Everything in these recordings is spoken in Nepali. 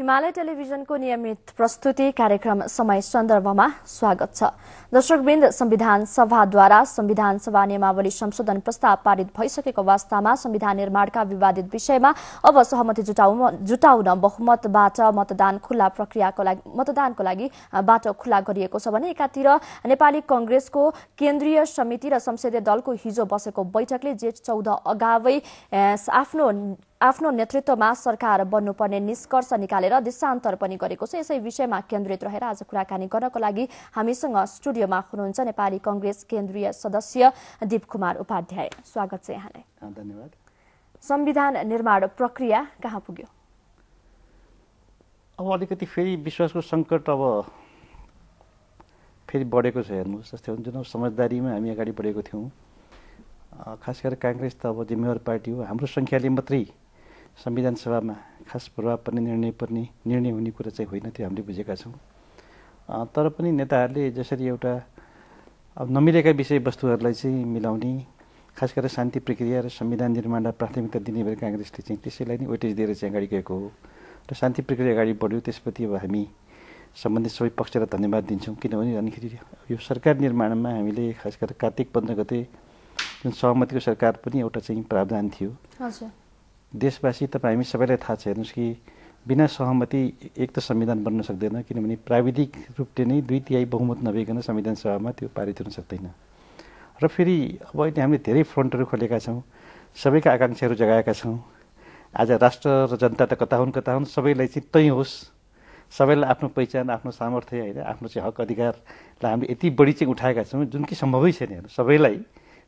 हिमालय टेलिभिजनको नियमित प्रस्तुति कार्यक्रम समय सन्दर्भमा स्वागत छ। दर्शकवृन्द, संविधान सभाद्वारा संविधान सभा नियमावली संशोधन प्रस्ताव पारित भइसकेको अवस्थामा संविधान निर्माणका विवादित विषयमा अब सहमति जुटाउन बहुमतबाट मतदानको लागि बाटो खुला गरिएको छ भने एकातिर नेपाली कांग्रेसको केन्द्रीय समिति र संसदीय दलको हिजो बसेको बैठकले जेठ 14 अगावै आफ्नो नेतृत्वमा सरकार बन्नुपर्ने निष्कर्ष निकालेर देशान्तर पनि गरेको छ। यसै विषयमा केन्द्रित रहेर आज कुराकानी गर्नको लागि हामीसँग स्टुडियोमा हुनुहुन्छ नेपाली कांग्रेस केन्द्रीय सदस्य दीप कुमार उपाध्याय। स्वागत छ यहाँलाई। धन्यवाद। संविधान निर्माण प्रक्रिया कहाँ पुग्यो? अब अलिकति फेरि विश्वासको संकट अब फेरि बढेको छ। हेर्नुहोस्, जस्तै जुन समझदारीमा हामी अगाडि बढेको थियौँ, खास गरेर कांग्रेस त अब जिम्मेवार पार्टी हो। हाम्रो संख्याले मात्रै संविधान सभामा खास प्रभाव पर्ने निर्णय हुने कुरा चाहिँ होइन, त्यो हामीले बुझेका छौँ। तर पनि नेताहरूले जसरी एउटा अब नमिलेका विषयवस्तुहरूलाई चाहिँ मिलाउने, खास गरेर शान्ति प्रक्रिया र संविधान निर्माणलाई प्राथमिकता दिने भएर कांग्रेसले चाहिँ त्यसैलाई नै वेटेज दिएर चाहिँ अगाडि गएको हो र शान्ति प्रक्रिया अगाडि बढ्यो। त्यसप्रति अब हामी सम्बन्धित सबै पक्षलाई धन्यवाद दिन्छौँ। किनभने अनिखेरि यो सरकार निर्माणमा हामीले खास गरेर कार्तिक 15 गते जुन सहमतिको सरकार पनि एउटा चाहिँ प्रावधान थियो। देशवासी तपाईँ हामी सबैलाई थाहा छ, हेर्नुहोस् कि बिना सहमति एक त संविधान बन्न सक्दैन, किनभने प्राविधिक रूपले नै 2/3 बहुमत नभइकन संविधान सभामा त्यो पारित हुन सक्दैन। र फेरि अब अहिले हामीले धेरै फ्रन्टहरू खोलेका छौँ, सबैका आकाङ्क्षाहरू जगाएका छौँ। आज राष्ट्र र जनता त कता हुन् सबैलाई चाहिँ त्यही होस्, सबैलाई आफ्नो पहिचान, आफ्नो सामर्थ्य होइन, आफ्नो चाहिँ हक अधिकारलाई हामीले यति बढी चाहिँ उठाएका छौँ जुन कि सम्भवै छैन।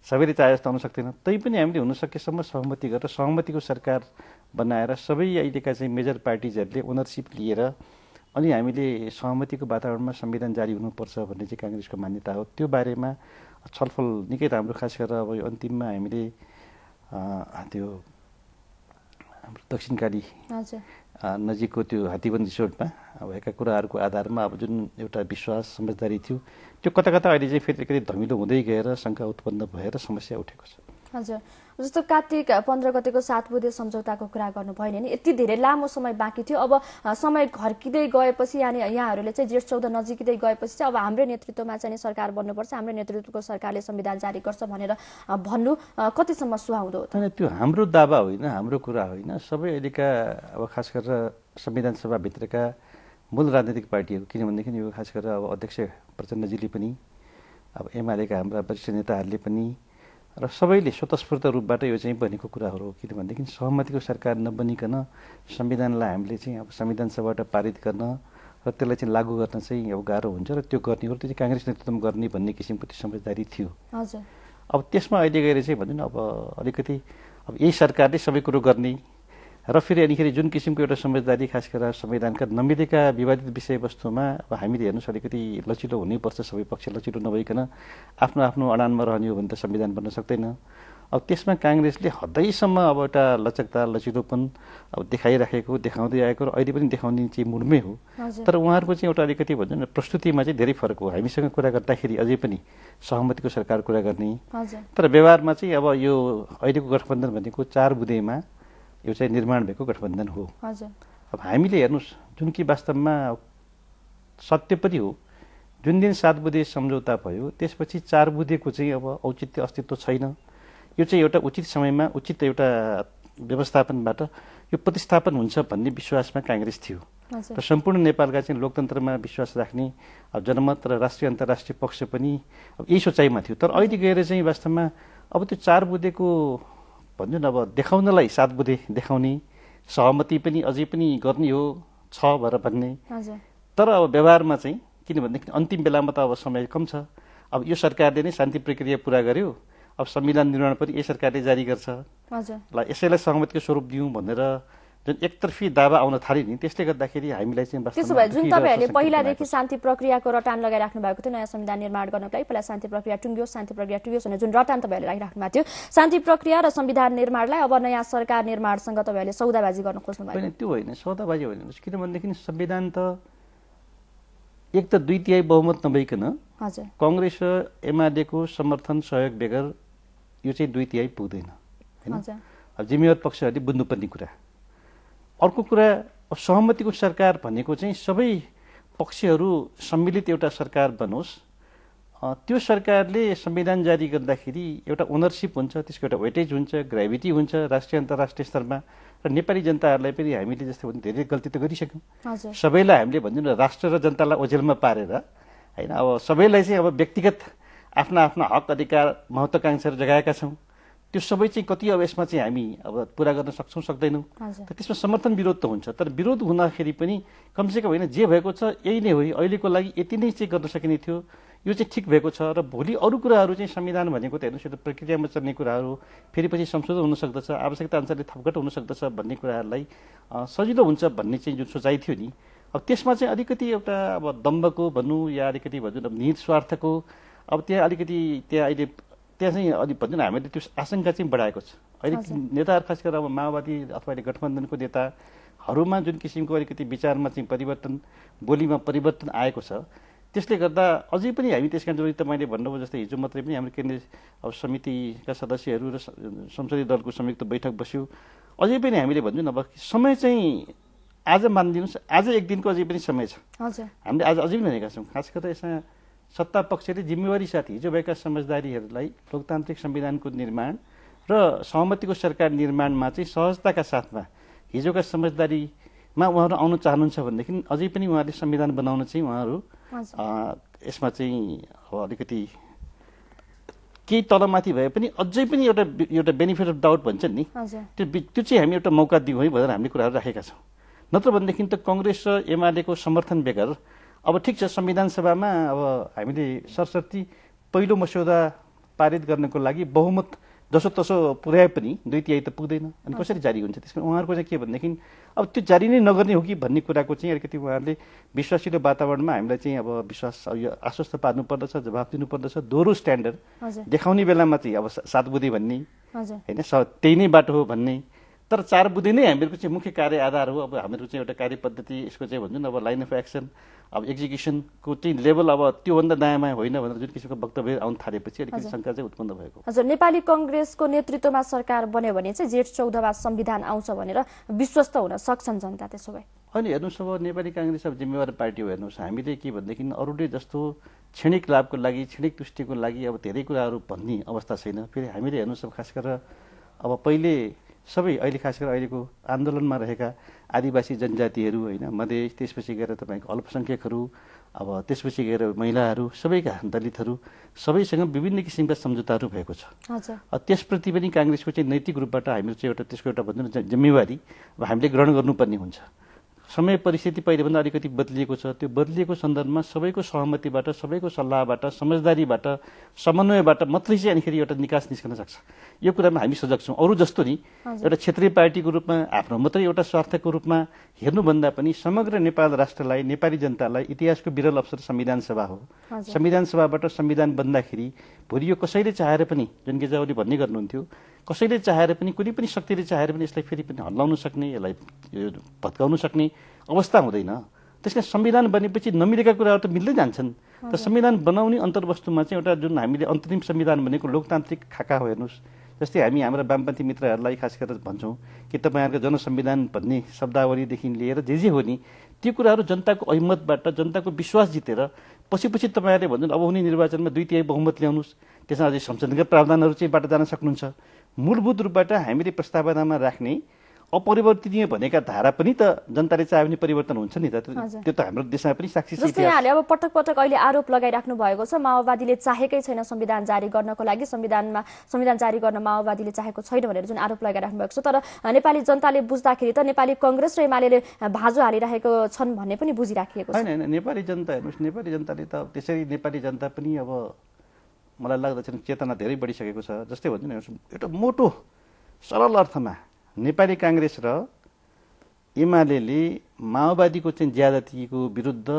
सबैले चाहे जस्तो आउन सक्दैन। तैपनि हामीले हुन सकेसम्म सहमति गरेर सहमतिको सरकार बनाएर सबै अहिलेका चाहिँ मेजर पार्टिजहरूले ओनरसिप लिएर अनि हामीले सहमतिको वातावरणमा संविधान जारी हुनुपर्छ भन्ने चाहिँ कांग्रेसको मान्यता हो। त्यो बारेमा छलफल निकै राम्रो, खास गरेर अब यो अन्तिममा हामीले त्यो हाम्रो दक्षिणकाली नजिकको त्यो हात्तीबन रिसोर्टमा भएका कुराहरूको आधारमा अब जुन एउटा विश्वास समझदारी थियो, त्यो कता अहिले चाहिँ फेरि अलिकति धमिलो हुँदै गएर शङ्का उत्पन्न भएर समस्या उठेको छ। हजुर, जस्तो कार्तिक 15 गतेको 7 बुँदे सम्झौताको कुरा गर्नुभयो नि, यति धेरै लामो समय बाँकी थियो। अब समय घर्किँदै गएपछि यहाँहरूले चाहिँ जेठ 14 नजिकिँदै गएपछि चाहिँ अब हाम्रो नेतृत्वमा चाहिँ सरकार बन्नुपर्छ, हाम्रो नेतृत्वको सरकारले संविधान जारी गर्छ भनेर भन्नु कतिसम्म सुहाउँदो हो? त्यो हाम्रो दावा होइन, हाम्रो कुरा होइन। सबै अहिलेका अब खास गरेर संविधान सभाभित्रका मूल राजनीतिक पार्टीहरू, किनभनेदेखि यो खास गरेर अब अध्यक्ष प्रचण्डजीले पनि, अब एमालेका हाम्रा वरिष्ठ नेताहरूले पनि र सबैले स्वतस्फूर्त रूपबाट यो चाहिँ बनेको कुराहरू हो। किनभनेदेखि सहमतिको सरकार नबनिकन संविधानलाई हामीले चाहिँ अब संविधान सभाबाट पारित गर्न र त्यसलाई चाहिँ लागू गर्न चाहिँ अब गाह्रो हुन्छ र त्यो गर्ने हो, त्यो चाहिँ कांग्रेस नेतृत्वमा गर्ने भन्ने किसिमको त्यो समझदारी थियो। अब त्यसमा अहिले गएर चाहिँ भनौँ न अब अलिकति अब यही सरकारले सबै कुरो गर्ने र फेरि अनिखेरि जुन किसिमको एउटा समझदारी खास गरेर संविधानका नमिलेका विवादित विषयवस्तुमा अब हामीले हेर्नुहोस् अलिकति लचिलो हुनैपर्छ। सबै पक्ष लचिलो नभइकन आफ्नो आफ्नो अडानमा रहने हो भने त संविधान बन्न सक्दैन। अब त्यसमा कांग्रेसले हदैसम्म अब एउटा लचकता लचिलोपन अब देखाउँदै आएको र अहिले पनि देखाउने चाहिँ मुडमै हो। तर उहाँहरूको चाहिँ एउटा अलिकति भन्छ न प्रस्तुतिमा चाहिँ धेरै फरक हो। हामीसँग कुरा गर्दाखेरि अझै पनि सहमतिको सरकार कुरा गर्ने, तर व्यवहारमा चाहिँ अब यो अहिलेको गठबन्धन भनेको 4 बुँदेमा यो चाहिँ निर्माण भएको गठबन्धन हो। अब हामीले हेर्नुहोस् जुन कि वास्तवमा सत्य पनि हो, जुन दिन 7 बुँदे सम्झौता भयो त्यसपछि 4 बुँदेको चाहिँ अब औचित्य अस्तित्व छैन। यो चाहिँ एउटा उचित समयमा उचित एउटा व्यवस्थापनबाट यो प्रतिस्थापन हुन्छ भन्ने विश्वासमा कांग्रेस थियो र सम्पूर्ण नेपालका चाहिँ लोकतन्त्रमा विश्वास राख्ने अब जनमत र राष्ट्रिय अन्तर्राष्ट्रिय पक्ष पनि अब यही सोचाइमा थियो। तर अहिले गएर चाहिँ वास्तवमा अब त्यो 4 बुँदेको भन्नु न अब देखाउनलाई 7 बुँदे देखाउने सहमति पनि अझै पनि गर्ने हो छ भनेर भन्ने, तर अब व्यवहारमा चाहिँ किनभनेदेखि अन्तिम बेलामा त अब समय कम छ। अब यो सरकारले नै शान्ति प्रक्रिया पुरा गर्यो, अब संविधान निर्माण पनि यही सरकारले जारी गर्छ ल, यसैलाई सहमतिको स्वरूप दिउँ भनेर जुन एकतर्फी दावा आउन थाल्यो नि, त्यसले गर्दाखेरि हामीलाई चाहिँ त्यसो भए जुन तपाईहरुले पहिलादेखि शान्ति प्रक्रियाको रटान लगाइराख्नु भएको थियो नयाँ संविधान निर्माण गर्नको लागि, पहिला शान्ति प्रक्रिया टुङ्गियोस् भने जुन रटान तपाईहरुले राखिराख्नु भएको थियो, शान्ति प्रक्रिया र संविधान निर्माणलाई अब नयाँ सरकार निर्माणसँग तपाईहरुले सौदाबाजी गर्न खोज्नु भएको? होइन, त्यो होइन, सौदाबाजी होइन। किनभनेदेखि संविधान त एक त 2/3 बहुमत नभइकन कांग्रेस र एमालेको समर्थन सहयोग बेगर यो चाहिँ 2/3 पुग्दैन हैन। अब जिम्मेवार पक्षहरूले बुझ्नुपर्ने कुरा। अर्को कुरा अब सहमतिको सरकार भनेको चाहिँ सबै पक्षहरू सम्मिलित एउटा सरकार बनोस्। त्यो सरकारले संविधान जारी गर्दाखेरि एउटा ओनरसिप हुन्छ, त्यसको एउटा वेटेज हुन्छ, ग्राभिटी हुन्छ राष्ट्रिय अन्तर्राष्ट्रिय स्तरमा। र नेपाली जनताहरूलाई पनि हामीले जस्तो भने धेरै गल्ती त गरिसक्यौँ। सबैलाई हामीले भन्छौँ न राष्ट्र र जनतालाई ओझेलमा पारेर होइन, अब सबैलाई चाहिँ अब व्यक्तिगत आफ्ना आफ्ना हक अधिकार महत्त्वाकांक्षाहरू जगाएका छौँ। त्यो सबै चाहिँ कति अब यसमा चाहिँ हामी अब पुरा गर्न सक्छौँ सक्दैनौँ। त्यसमा समर्थन विरोध त हुन्छ, तर विरोध हुँदाखेरि पनि कमसेकम होइन जे भएको छ यही नै हो, अहिलेको लागि यति नै चाहिँ गर्न सकिने थियो, यो चाहिँ ठिक भएको छ। र भोलि अरू कुराहरू चाहिँ संविधान भनेको त हेर्नुहोस्, यो त प्रक्रियामा चल्ने कुराहरू, फेरि पछि संशोधन हुन सक्दछ, आवश्यकता अनुसारले थपघट हुन सक्दछ भन्ने कुराहरूलाई सजिलो हुन्छ भन्ने चाहिँ जुन सोचाइ थियो नि, अब त्यसमा चाहिँ अलिकति एउटा अब दम्बको भनौँ या अलिकति भनौँ अब निस्वार्थको अब त्यहाँ अलिकति त्यहाँ अहिले त्यहाँ चाहिँ अलिक भन्छ न हामीले त्यो आशंका चाहिँ बढाएको छ। अहिले नेताहरू खास गरेर अब माओवादी अथवा अहिले गठबन्धनको नेताहरूमा जुन किसिमको अलिकति विचारमा चाहिँ परिवर्तन, बोलीमा परिवर्तन आएको छ, त्यसले गर्दा अझै पनि हामी त्यसका जरुरी त मैले भन्नुभयो जस्तै हिजो मात्रै पनि हाम्रो केन्द्रीय अब समितिका सदस्यहरू र संसदीय दलको संयुक्त बैठक बस्यो। अझै पनि हामीले भन्छौँ अब समय चाहिँ आज मानिदिनुहोस्, आज एक दिनको अझै पनि समय छ। हामीले आज अझै पनि भनेका छौँ, खास गरेर यसमा सत्ता पक्षले जिम्मेवारी साथ हिजो भएका समझदारीहरूलाई लोकतान्त्रिक संविधानको निर्माण र सहमतिको सरकार निर्माणमा चाहिँ सहजताका साथमा हिजोका समझदारीमा उहाँहरू आउन चाहनुहुन्छ भनेदेखि अझै पनि उहाँहरूले संविधान बनाउन चाहिँ उहाँहरू यसमा चाहिँ अब अलिकति केही तलमाथि भए पनि अझै पनि एउटा बेनिफिट अफ डाउट भन्छ नि, त्यो चाहिँ हामी एउटा मौका दिउँ है भनेर हामीले कुराहरू राखेका छौँ। नत्र भनेदेखि त कांग्रेस र एमालेको समर्थन बेगर अब ठिक छ संविधान सभामा अब हामीले सरसर्ती पहिलो मस्यौदा पारित गर्नको लागि बहुमत जसोतसो पुर्याए पनि 2/3 त पुग्दैन, अनि कसरी जारी हुन्छ? त्यसमा उहाँहरूको चाहिँ के भनेदेखि अब त्यो जारी नै नगर्ने हो कि भन्ने कुराको चाहिँ अलिकति उहाँहरूले विश्वासिलो वातावरणमा हामीलाई चाहिँ अब विश्वास यो आश्वस्त पार्नु पर्दछ, जवाफ दिनु पर्दछ। दोहोरो स्ट्यान्डर्ड देखाउने बेलामा चाहिँ अब 7 बुँदे भन्ने होइन, त्यही नै बाटो हो भन्ने, तर 4 बुँदे नै हामीहरूको चाहिँ मुख्य कार्य आधार हो। अब हामीहरू चाहिँ एउटा कार्य पद्धति यसको चाहिँ भन्छौँ न अब लाइन अफ एक्सन अब एक्जिक्युसनको चाहिँ लेभल अब त्योभन्दा दायाँमा होइन भनेर जुन किसिमको वक्तव्य आउन थालेपछि अलिकति शङ्का चाहिँ उत्पन्न भएको। हजुर, नेपाली कांग्रेसको नेतृत्वमा सरकार बन्यो भने चाहिँ जेठ 14मा संविधान आउँछ भनेर विश्वस्त हुन सक्छन् जनता? त्यसो भए अनि हेर्नुहोस्, अब नेपाली कांग्रेस अब जिम्मेवार पार्टी हो। हेर्नुहोस्, हामीले के भनेदेखि अरूले जस्तो क्षणिक लाभको लागि, क्षणिक तुष्टिको लागि अब धेरै कुराहरू भन्ने अवस्था छैन। फेरि हामीले हेर्नुहोस् अब खास गरेर अब पहिले सबै अहिले खास गरेर अहिलेको आन्दोलनमा रहेका आदिवासी जनजातिहरू होइन, मधेस, त्यसपछि गएर तपाईँको अल्पसङ्ख्यकहरू, अब त्यसपछि गएर महिलाहरू, सबैका दलितहरू सबैसँग विभिन्न किसिमका सम्झौताहरू भएको छ। त्यसप्रति पनि कांग्रेसको चाहिँ नैतिक रूपबाट हामीहरू चाहिँ एउटा त्यसको एउटा भन्छौँ न जिम्मेवारी अब हामीले ग्रहण गर्नुपर्ने हुन्छ। समय परिस्थिति पहिलेभन्दा अलिकति बदलिएको छ, त्यो बदलिएको सन्दर्भमा सबैको सहमतिबाट, सबैको सल्लाहबाट, समझदारीबाट, समन्वयबाट मात्रै चाहिँ अनिखेरि एउटा निकास निस्कन सक्छ। यो कुरामा हामी सजग छौँ। अरू जस्तो नि एउटा क्षेत्रीय पार्टीको रूपमा आफ्नो मात्रै एउटा स्वार्थको रूपमा हेर्नुभन्दा पनि समग्र नेपाल राष्ट्रलाई, नेपाली जनतालाई इतिहासको विरल अवसर संविधान सभा हो। संविधान सभाबाट संविधान बन्दाखेरि भोलि यो कसैले चाहेर पनि, जुन गेजावली भन्ने गर्नुहुन्थ्यो, कसैले चाहेर पनि, कुनै पनि शक्तिले चाहेर पनि यसलाई फेरि पनि हल्लाउन सक्ने, यसलाई भत्काउन सक्ने अवस्था हुँदैन। त्यसकारण संविधान बनेपछि नमिलेका कुराहरू त मिल्दै जान्छन्। तर संविधान बनाउने अन्तर्वस्तुमा चाहिँ एउटा जुन हामीले अन्तरिम संविधान भनेको लोकतान्त्रिक खाका हो। हेर्नुहोस्, जस्तै हामी हाम्रा वामपन्थी मित्रहरूलाई खास गरेर भन्छौँ कि तपाईँहरूको जनसंविधान भन्ने शब्दावलीदेखि लिएर जे हो नि त्यो कुराहरू जनताको अहिमतबाट, जनताको विश्वास जितेर पछि तपाईँहरूले भन्नु अब हुने निर्वाचनमा 2/3 बहुमत ल्याउनुहोस्, त्यसमा अझै संशोधनका प्रावधानहरू चाहिँ बाट जान सक्नुहुन्छ। मूलभूत रूपबाट हामीले प्रस्तावनामा राख्ने अपरिवर्तनीय भनेका धारा पनि त जनताले चाहे भने परिवर्तन हुन्छ नि त। त्यो त हाम्रो देशमा पनि साक्षी छ। जस्तै यहाँले अब पटक पटक अहिले आरोप लगाइराख्नु भएको छ माओवादीले चाहेकै छैन संविधान जारी गर्नको लागि, संविधान जारी गर्न माओवादीले चाहेको छैन भनेर जुन आरोप लगाइराख्नु भएको छ। तर नेपाली जनताले बुझ्दाखेरि त नेपाली कांग्रेस र एमाले भाजो हालिरहेको छन् भन्ने पनि बुझिराखिएको छ। हैन, नेपाली जनता हेर्नुहोस्, नेपाली जनताले त त्यसरी नेपाली जनता पनि अब मलाई लाग्दछ चेतना धेरै बढिसकेको छ। जस्तै भन्छ नि एउटा मोटो सरल अर्थमा नेपाली कांग्रेस र एमालेले माओवादीको चाहिँ ज्यादतीको विरुद्ध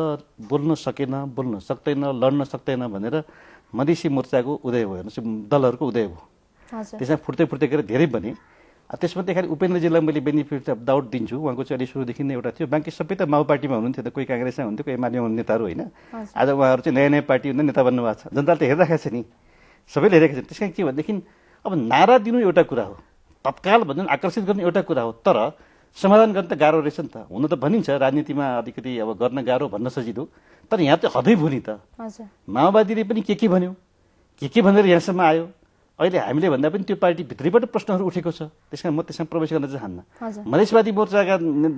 बोल्न सकेन, बोल्न सक्दैन, लड्न सक्दैन भनेर मधेसी मोर्चाको उदय भयो, दलहरूको उदय भयो। त्यसमा फुट्दै गएर धेरै बने। त्यसमध्ये खालि उपेन्द्रजीलाई मैले बेनिफिट अफ डाउट दिन्छु, उहाँको चाहिँ अलि सुरुदेखि नै एउटा थियो। बाँकी सबै त माओ पार्टीमा हुनुहुन्थ्यो, त कोही कांग्रेसमा हुन्थ्यो, कोही एमालेमा हुने नेताहरू होइन। आज उहाँहरू चाहिँ नयाँ नयाँ पार्टी हुँदा नेता बन्नु भएको छ। जनताले त हेरिरहेको छ नि, सबैले हेरेको छ। त्यस कारण के भनेदेखि अब नारा दिनु एउटा कुरा हो, तत्काल भन्दा आकर्षित गर्नु एउटा कुरा हो, तर समाधान गर्न त गाह्रो रहेछ नि त। हुन त भनिन्छ राजनीतिमा अलिकति अब गर्न गाह्रो भन्न सजिलो, तर यहाँ त हदै भो नि त। माओवादीले पनि के भन्यो, के भनेर यहाँसम्म आयो। अहिले हामीले भन्दा पनि त्यो पार्टीभित्रैबाट प्रश्नहरू उठेको छ, त्यस कारण म त्यसमा प्रवेश गर्न चाहन्न। मधेसवादी मोर्चाका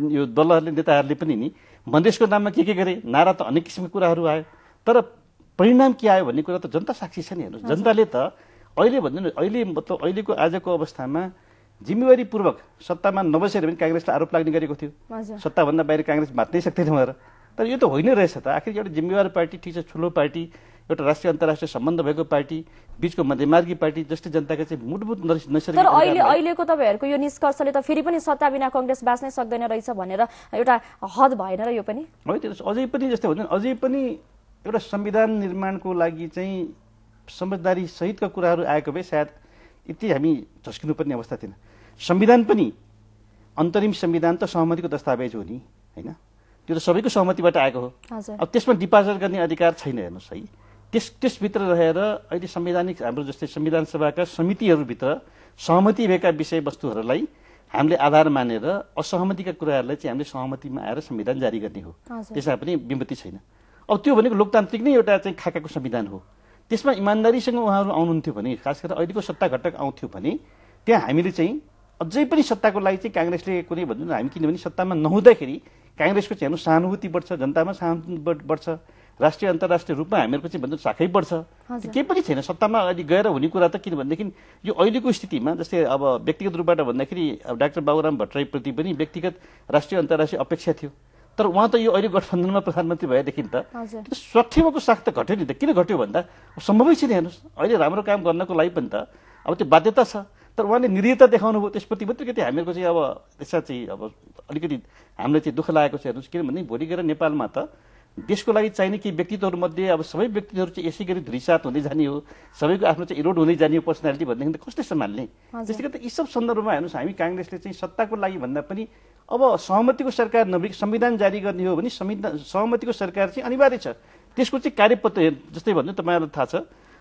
यो दलहरूले नेताहरूले पनि नि मधेसको नाममा के गरे, नारा त अनेक किसिमको कुराहरू आयो, तर परिणाम के आयो भन्ने कुरा त जनता साक्षी छ नि। हेर्नुहोस्, जनताले त अहिले भन्नु न, अहिले मतलब अहिलेको आजको अवस्थामा जिम्मेवारीपूर्वक सत्तामा नबसेर पनि काङ्ग्रेसलाई आरोप लाग्ने गरेको थियो, सत्ताभन्दा बाहिर काङ्ग्रेस बाँच्नै सक्दैन भनेर। तर यो त होइन रहेछ त। आखिर एउटा जिम्मेवार पार्टी, ठिक छ, ठुलो पार्टी, एउटा राष्ट्रिय अन्तर्राष्ट्रिय सम्बन्ध भएको पार्टी, बिचको मध्यमार्गी पार्टी जस्तै जनताका चाहिँ मूलभूत नैसर्गिक। तर अहिलेको तपाईँहरूको यो निष्कर्षले त फेरि पनि सत्ता बिना काङ्ग्रेस बाँच्नै सक्दैन रहेछ भनेर एउटा हद भएन र यो पनि होइन। अझै पनि जस्तै भन्छ, अझै पनि एउटा संविधान निर्माणको लागि चाहिँ समझदारी सहितका कुराहरू आएको भए सायद यति हामी झस्किनुपर्ने अवस्था थिएन। संविधान पनि अन्तरिम संविधान त सहमतिको दस्तावेज हो नि, होइन? त्यो त सबैको सहमतिबाट आएको हो। अब त्यसमा डिपाजर गर्ने अधिकार छैन। हेर्नुहोस् है, त्यसभित्र रहेर अहिले संवैधानिक हाम्रो जस्तै संविधान सभाका समितिहरूभित्र सहमति भएका विषयवस्तुहरूलाई हामीले आधार मानेर असहमतिका कुराहरूलाई चाहिँ हामीले सहमतिमा आएर संविधान जारी गर्ने हो, त्यसमा पनि विमति छैन। अब त्यो भनेको लोकतान्त्रिक नै एउटा चाहिँ खाकाको संविधान हो। त्यसमा इमान्दारीसँग उहाँहरू आउनुहुन्थ्यो भने, खास गरेर अहिलेको सत्ता घटक आउँथ्यो भने, त्यहाँ हामीले चाहिँ अझै पनि सत्ताको लागि चाहिँ काङ्ग्रेसले कुनै भन्नु हामी, किनभने सत्तामा नहुँदाखेरि काङ्ग्रेसको चाहिँ सहानुभूति बढ्छ, जनतामा सहानुभूति बढ्छ, राष्ट्रिय अन्तर्राष्ट्रिय रूपमा हामीहरूको चाहिँ भन्नु शाखै बढ्छ। केही पनि छैन सत्तामा अहिले गएर हुने कुरा त। किनभनेदेखि यो अहिलेको स्थितिमा जस्तै अब व्यक्तिगत रूपबाट भन्दाखेरि अब डाक्टर बाबुराम भट्टराईप्रति पनि व्यक्तिगत राष्ट्रिय अन्तर्राष्ट्रिय अपेक्षा थियो, तर उहाँ त यो अहिले गठबन्धनमा प्रधानमन्त्री भएदेखि त स्वार्थीको साख त घट्यो नि त। किन घट्यो भन्दा सम्भवै छैन। हेर्नुहोस्, अहिले राम्रो काम गर्नको लागि पनि त अब त्यो बाध्यता छ, तर उहाँले निरीहता देखाउनु भयो। त्यसप्रति मात्रै हामीहरूको चाहिँ अब त्यसमा चाहिँ अब अलिकति हामीलाई चाहिँ दुःख लागेको छ। हेर्नुहोस्, किनभने भोलि गएर नेपालमा त देशको लागि चाहिने केही व्यक्तित्वहरूमध्ये अब सबै व्यक्तिहरू चाहिँ यसै गरी धुरीसात हुँदै जाने हो, सबैको आफ्नो चाहिँ इरोड हुँदै जाने हो पर्सनालिटी भनेदेखि त कसले सम्हाल्ने। त्यसै गरी यी सब सन्दर्भमा हेर्नुहोस्, हामी काङ्ग्रेसले चाहिँ सत्ताको लागि भन्दा पनि अब सहमतिको सरकार नभई संविधान जारी गर्ने हो भने सहमतिको सरकार चाहिँ अनिवार्य छ। त्यसको चाहिँ कार्यपत्र जस्तै भन्नु तपाईँहरूलाई थाहा छ,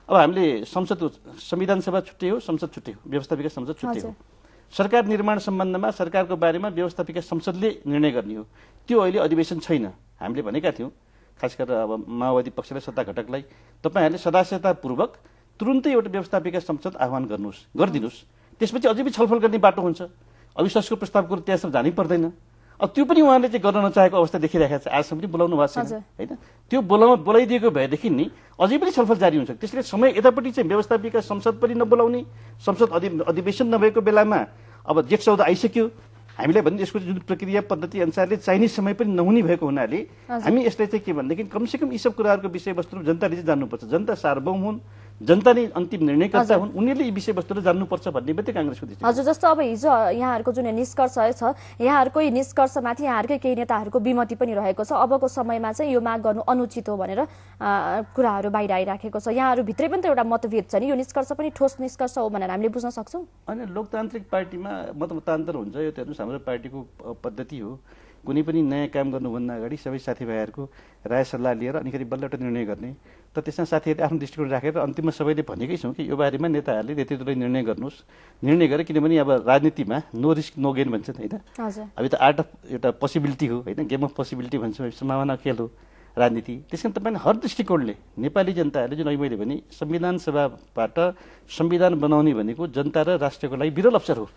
अब हामीले संविधान सभा छुट्टै हो, संसद छुट्टै हो, व्यवस्थापिका संसद छुट्टै हो। सरकार निर्माण सम्बन्धमा सरकारको बारेमा व्यवस्थापिका संसदले निर्णय गर्ने हो। त्यो अहिले अधिवेशन छैन। हामीले भनेका थियौँ खास गरेर अब माओवादी पक्षलाई, सत्ता घटकलाई, तपाईँहरूले सदास्यतापूर्वक तुरुन्तै एउटा व्यवस्थापिका संसद आह्वान गरिदिनुहोस्, त्यसपछि अझै पनि छलफल गर्ने बाटो हुन्छ। अविश्वासको प्रस्तावको त्यहाँसम्म जानै पर्दैन। अब त्यो पनि उहाँले चाहिँ गर्न नचाहेको अवस्था देखिरहेको छ। आजसम्म पनि बोलाउनु भएको छैन, होइन? त्यो बोलाइदिएको भएदेखि नि अझै पनि छलफल जारी हुन्छ। त्यसले समय यतापट्टि चाहिँ व्यवस्थापिका संसद पनि नबोलाउने, संसद अधिवेशन नभएको बेलामा अब जेठ 14 आइसक्यो, हामीलाई भने यसको जुन प्रक्रिया पद्धति अनुसारले चाहिने समय पनि नहुने भएको हुनाले हामी यसलाई चाहिँ के भनेदेखि कमसेकम यी सब कुराहरूको विषयवस्तु जनताले चाहिँ जान्नुपर्छ। जनता सार्वभौम हुन्, जनता नै अन्तिम निर्णयकर्ता हुन्, उनीहरूले यी विषयवस्तुहरू जान्नुपर्छ भन्ने मात्रै काङ्ग्रेसको दृष्टि। हजुर, जस्तो अब हिजो यहाँहरूको जुन निष्कर्ष छ, यहाँहरूकै निष्कर्षमाथि यहाँहरूकै केही नेताहरूको विमति पनि रहेको छ। अबको समयमा चाहिँ यो माग गर्नु अनुचित हो भनेर कुराहरू बाहिर आइराखेको छ। यहाँहरू भित्रै पनि त एउटा मतभेद छ नि, यो निष्कर्ष पनि ठोस निष्कर्ष हो भनेर हामीले बुझ्न सक्छौँ। अनि लोकतान्त्रिक पार्टीमा मतमतान्तर हुन्छ, यो त हेर्नुहोस् हाम्रो पार्टीको पद्धति हो। कुनै पनि नयाँ काम गर्नुभन्दा अगाडि सबै साथीभाइहरूको राय सल्लाह लिएर अनिखेरि बल्ल एउटा निर्णय गर्ने। त त्यसमा साथीहरूले आफ्नो दृष्टिकोण राखेर अन्तिममा सबैले भनेकै छौँ कि यो बारेमा नेताहरूले नेतृत्वले निर्णय गर्नुहोस्। निर्णय गरेर, किनभने अब राजनीतिमा नो रिस्क नो गेन भन्छ, होइन? अब त आर्ट अफ एउटा पोसिबिलिटी हो, होइन? गेम अफ पोसिबिलिटी भन्छौँ, सम्भावना खेल हो राजनीति। त्यस कारण तपाईँले हर दृष्टिकोणले नेपाली जनताहरूले जुन अहिले मैले भने संविधान सभाबाट संविधान बनाउने भनेको जनता र राष्ट्रको लागि विरल अवसर हो।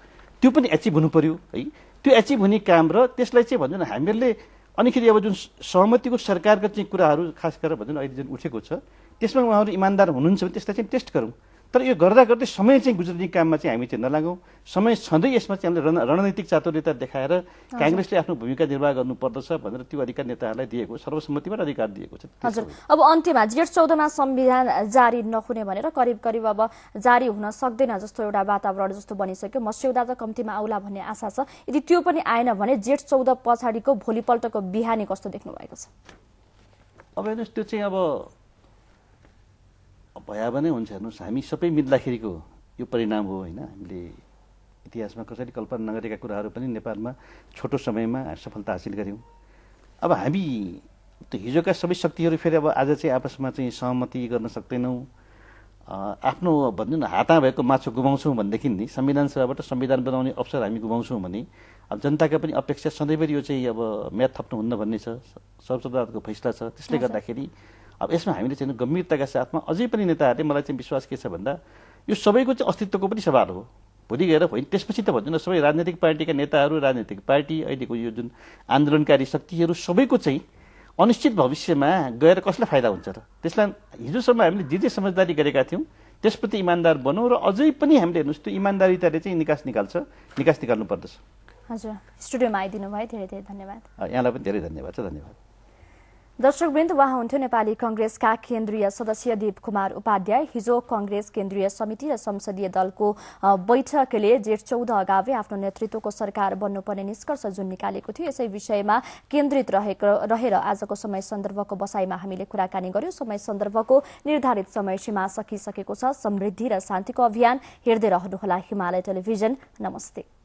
त्यो पनि एचिभ हुनु पर्यो, है? त्यो एचिभ हुने काम र त्यसलाई चाहिँ भन्नु न हामीहरूले अनिखेरि अब जुन सहमतिको सरकारका चाहिँ कुराहरू खास गरेर भन्नु अहिले जुन उठेको छ, त्यसमा उहाँहरू इमान्दार हुनुहुन्छ भने त्यसलाई चाहिँ टेस्ट गरौँ। तर यो गर्दा गर्दै समय चाहिँ गुज्रिने काममा चाहिँ हामी चाहिँ नलागौँ। समय छँदै यसमा चाहिँ हामीले रणनीतिक चातुर्यता देखाएर काङ्ग्रेसले आफ्नो भूमिका निर्वाह गर्नुपर्दछ भनेर त्यो अधिकार नेताहरूलाई दिएको, सर्वसम्मतिबाट अधिकार दिएको छ। हजुर, अब अन्त्यमा जेठ 14मा संविधान जारी नहुने भनेर करिब करिब अब जारी हुन सक्दैन जस्तो एउटा वातावरण जस्तो बनिसक्यो। मस्यौदा त कम्तीमा आउला भन्ने आशा छ। यदि त्यो पनि आएन भने जेठ 14 पछाडिको भोलिपल्टको बिहानी कस्तो देख्नु भएको छ? अब हेर्नुहोस्, त्यो चाहिँ अब भयावह नै हुन्छ। हेर्नुहोस्, हामी सबै मिल्दाखेरिको यो परिणाम हो, होइन? हामीले इतिहासमा कसैले कल्पना नगरेका कुराहरू पनि नेपालमा छोटो समयमा सफलता हासिल गऱ्यौँ। अब हामी त हिजोका सबै शक्तिहरू फेरि अब आज चाहिँ आपसमा चाहिँ सहमति गर्न सक्दैनौँ। आफ्नो भन्नु न हातमा भएको माछो गुमाउँछौँ भनेदेखि नि संविधान सभाबाट संविधान बनाउने अवसर हामी गुमाउँछौँ भने अब जनताका पनि अपेक्षा सधैँभरि यो चाहिँ अब म्याद थप्नुहुन्न भन्ने छ, सर्वोच्च अदालतको फैसला छ। त्यसले गर्दाखेरि अब यसमा हामीले चाहिँ गम्भीरताका साथमा अझै पनि नेताहरूले मलाई चाहिँ विश्वास के छ भन्दा यो सबैको चाहिँ अस्तित्वको पनि सवाल हो। भोलि गएर होइन त्यसपछि त भन्नु न सबै राजनैतिक पार्टीका नेताहरू, राजनैतिक पार्टी, अहिलेको यो जुन आन्दोलनकारी शक्तिहरू सबैको चाहिँ अनिश्चित भविष्यमा गएर कसलाई फाइदा हुन्छ र? त्यसलाई हिजोसम्म हामीले जे समझदारी गरेका थियौँ त्यसप्रति इमान्दार बनौँ र अझै पनि हामीले हेर्नुहोस् त्यो इमान्दारिताले चाहिँ निकास निकाल्नु पर्दछ। हजुर, स्टुडियोमा आइदिनु भयो, धेरै धेरै धन्यवाद। यहाँलाई पनि धेरै धन्यवाद छ। धन्यवाद। दर्शकवृन्द, उहाँ हुन्थ्यो नेपाली कांग्रेसका केन्द्रीय सदस्य दीप कुमार उपाध्याय। हिजो कांग्रेस केन्द्रीय समिति र संसदीय दलको बैठकले जेठ 14 अगावै आफ्नो नेतृत्वको सरकार बन्नुपर्ने निष्कर्ष जुन निकालेको थियो यसै विषयमा केन्द्रित रहेर आजको समय सन्दर्भको बसाइमा हामीले कुराकानी गर्यौं। समय सन्दर्भको निर्धारित समय सीमा सकिसकेको छ। समृद्धि र शान्तिको अभियान हेर्दै रहनुहोला हिमालय टेलिभिजन। नमस्ते।